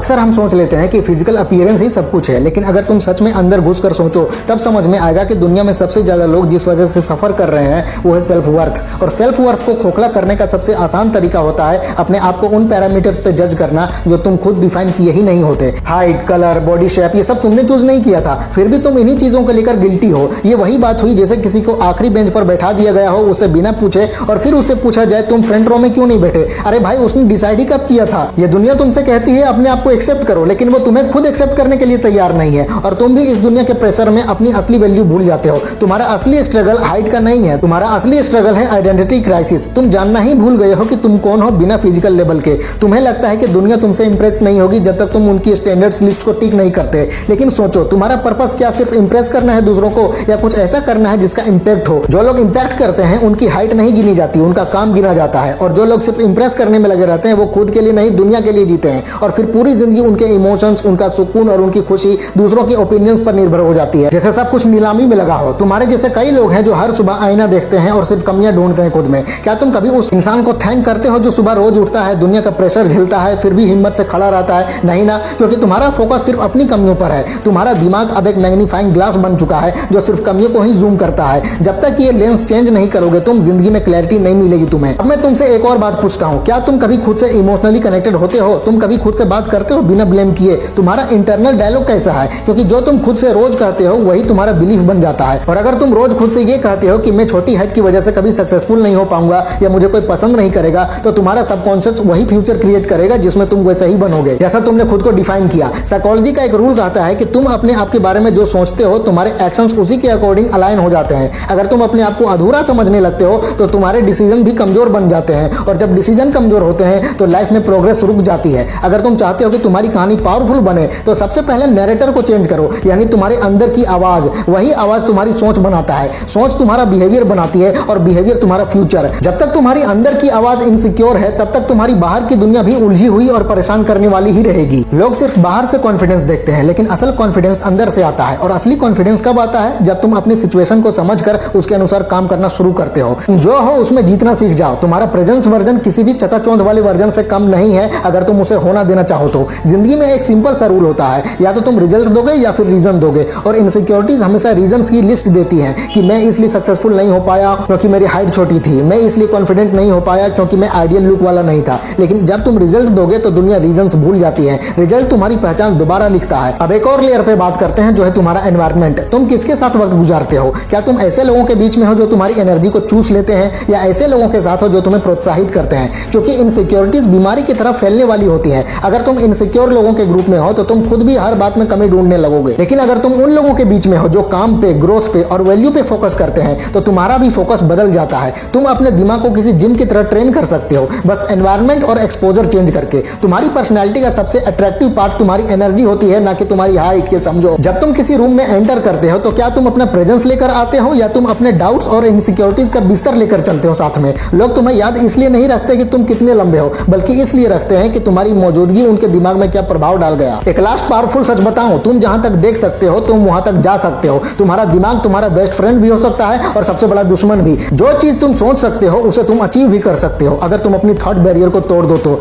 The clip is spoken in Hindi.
अक्सर हम सोच लेते हैं कि फिजिकल अपीयरेंस ही सब कुछ है, लेकिन अगर तुम सच में अंदर घुसकर सोचो तब समझ में आएगा कि दुनिया में सबसे ज्यादा लोग जिस वजह से सफर कर रहे हैं वो है सेल्फ वर्थ। और सेल्फ वर्थ को खोखला करने का सबसे आसान तरीका होता है अपने आप को उन पैरामीटर्स पे जज करना जो तुम खुद डिफाइन किए ही नहीं होते। हाइट, कलर, बॉडी शेप, ये सब तुमने चूज नहीं किया था, फिर भी तुम इन्हीं चीजों को लेकर गिल्टी हो। ये वही बात हुई जैसे किसी को आखिरी बेंच पर बैठा दिया गया हो, उसे बिना पूछे, और फिर उससे पूछा जाए तुम फ्रंट रो में क्यों नहीं बैठे। अरे भाई, उसने डिसाइड ही कब किया था। ये दुनिया तुमसे कहती है अपने आप को एक्सेप्ट करो, लेकिन वो तुम्हें खुद एक्सेप्ट करने के लिए तैयार नहीं है। और तुम भी इस दुनिया के प्रेशर में अपनी असली वैल्यू भूल जाते हो। तुम्हारा असली स्ट्रगल हाइट का नहीं है, तुम्हारा असली स्ट्रगल है आइडेंटिटी क्राइसिस। तुम जानना ही भूल गए हो कि तुम कौन हो बिना फिजिकल लेवल के। तुम्हें लगता है कि दुनिया तुमसे इंप्रेस नहीं होगी जब तक तुम उनकी स्टैंडर्ड्स लिस्ट को टिक नहीं करते। लेकिन सोचो, तुम्हारा पर्पस क्या सिर्फ इंप्रेस करना है दूसरों को, या कुछ ऐसा करना है जिसका इंपैक्ट हो। जो लोग इंपैक्ट करते हैं उनकी हाइट नहीं गिनी जाती, उनका काम गिना जाता है। और जो लोग सिर्फ इंप्रेस करने में लगे रहते हैं वो खुद के लिए नहीं दुनिया के लिए जीते हैं, और फिर पूरी जिंदगी उनके इमोशंस, उनका सुकून और उनकी खुशी दूसरों के ओपिनियंस पर निर्भर हो जाती है, जैसे सब कुछ नीलामी में लगा हो। तुम्हारे जैसे कई लोग हैं जो हर सुबह आईना देखते हैं और सिर्फ कमियां ढूंढते हैं खुद में। क्या तुम कभी उस इंसान को थैंक करते हो जो सुबह रोज उठता है, दुनिया का प्रेशर झेलता है, फिर भी हिम्मत से खड़ा रहता है? नहीं ना, क्योंकि तुम्हारा फोकस सिर्फ अपनी कमियों पर है। तुम्हारा दिमाग अब एक मैग्नीफाइंग ग्लास बन चुका है जो सिर्फ कमियों को ही जूम करता है। जब तक ये लेंस चेंज नहीं करोगे तुम जिंदगी में क्लैरिटी नहीं मिलेगी तुम्हें। अब मैं तुमसे एक और बात पूछता हूँ, क्या तुम कभी खुद से इमोशनली कनेक्टेड होते हो? तुम कभी खुद से बात करते हो बिना ब्लेम किए? तुम्हारा इंटरनल डायलॉग कैसा है? क्योंकि जो तुम खुद से रोज कहते हो वही तुम्हारा बिलीफ बन जाता है। और अगर तुम रोज खुद से ये कहते हो कि मैं छोटी हाइट की वजह से कभी सक्सेसफुल नहीं हो पाऊंगा या मुझे कोई पसंद नहीं करेगा, तो तुम्हारा सबकॉन्शियस वही फ्यूचर क्रिएट करेगा जिसमें तुम वैसे ही बनोगे जैसा तुमने खुद को डिफाइन किया। साइकोलॉजी का एक रूल कहता है कि तुम अपने आप के बारे में जो सोचते हो तुम्हारे एक्शंस उसी के अकॉर्डिंग अलाइन हो जाते हैं। अगर तुम अपने आप को अधूरा समझने लगते हो तो तुम्हारे डिसीजन भी कमजोर बन जाते हैं, और जब डिसीजन कमजोर होते हैं तो लाइफ में प्रोग्रेस रुक जाती है। अगर तुम चाहते हो कि तुम्हारी कहानी पावरफुल बने तो सबसे पहले नैरेटर को चेंज करो, यानी तुम्हारे अंदर की आवाज। वही आवाज तुम्हारी सोच बनाता है, सोच तुम्हारा बिहेवियर बनाती है, और बिहेवियर तुम्हारा फ्यूचर। जब तक तुम्हारी अंदर की आवाज इनसिक्योर है तब तक तुम्हारी बाहर की दुनिया भी उलझी हुई और परेशान करने वाली ही रहेगी। लोग सिर्फ बाहर से कॉन्फिडेंस देखते हैं, लेकिन असल कॉन्फिडेंस अंदर से आता है। और असली कॉन्फिडेंस कब आता है? जब तुम अपनी सिचुएशन को समझकर उसके अनुसार काम करना शुरू करते हो। जो हो उसमें जीतना सीख जाओ। तुम्हारा प्रेजेंस वर्जन किसी भी चकाचौंध वाले वर्जन से कम नहीं है अगर तुम उसे होना देना चाहो तो। जिंदगी में एक सिंपल सा रूल होता है, या तो तुम रिजल्ट दोगे या फिर रीजन दोगे। और इनसिक्योरिटीज हमेशा रीजंस की लिस्ट देती हैं कि मैं इसलिए सक्सेसफुल नहीं हो पाया क्योंकि मेरी हाइट छोटी थी, मैं इसलिए कॉन्फिडेंट नहीं हो पाया क्योंकि मैं आइडियल लुक वाला नहीं था। लेकिन जब तुम रिजल्ट दोगे तो दुनिया रीजंस भूल जाती है, रिजल्ट तुम्हारी पहचान दोबारा लिखता है। अब एक और लेयर पे बात करते हैं जो है तुम्हारा एनवायरनमेंट। तुम किसके साथ वक्त गुजारते हो? क्या तुम ऐसे लोगों के बीच में हो जो तुम्हारी एनर्जी को चूस लेते हैं, या ऐसे लोगों के साथ हो जो तुम्हें प्रोत्साहित करते हैं? क्योंकि इनसिक्योरिटीज बीमारी की तरह फैलने वाली होती है। अगर तुम इनसिक्योर लोगों के ग्रुप में हो तो तुम खुद भी हर बात में कमी ढूंढने लगोगे। लेकिन अगर तुम उन लोगों के बीच में हो जो काम पे, ग्रोथ पे और वैल्यू पे फोकस करते हैं तो तुम्हारा भी फोकस बदल जाता है। तुम अपने दिमाग को किसी जिम की तरह ट्रेन कर सकते हो, बस एनवायरनमेंट और एक्सपोजर चेंज करके। तुम्हारी पर्सनैलिटी का सबसे अट्रैक्टिव पार्ट तुम्हारी एनर्जी होती है, ना कि तुम्हारी हाइट। के समझो, जब तुम किसी रूम में एंटर करते हो तो क्या तुम अपना प्रेजेंस लेकर आते हो या तुम अपने डाउट्स और इनसिक्योरिटीज का बिस्तर लेकर चलते हो साथ में? लोग तुम्हें याद इसलिए नहीं रखते कि तुम कितने लंबे हो, बल्कि इसलिए रखते हैं कि तुम्हारी मौजूदगी उनके दिमाग में क्या प्रभाव डाल गया। एक लास्ट पावरफुल सच बताऊं, तुम जहां तक देख सकते हो तुम वहां तक जा सकते हो। तुम्हारा दिमाग तुम्हारा बेस्ट फ्रेंड भी हो सकता है और सबसे बड़ा दुश्मन भी। जो चीज तुम सोच सकते हो उसे तुम अचीव भी कर सकते हो अगर तुम अपनी थॉट बैरियर को तोड़ दो तो।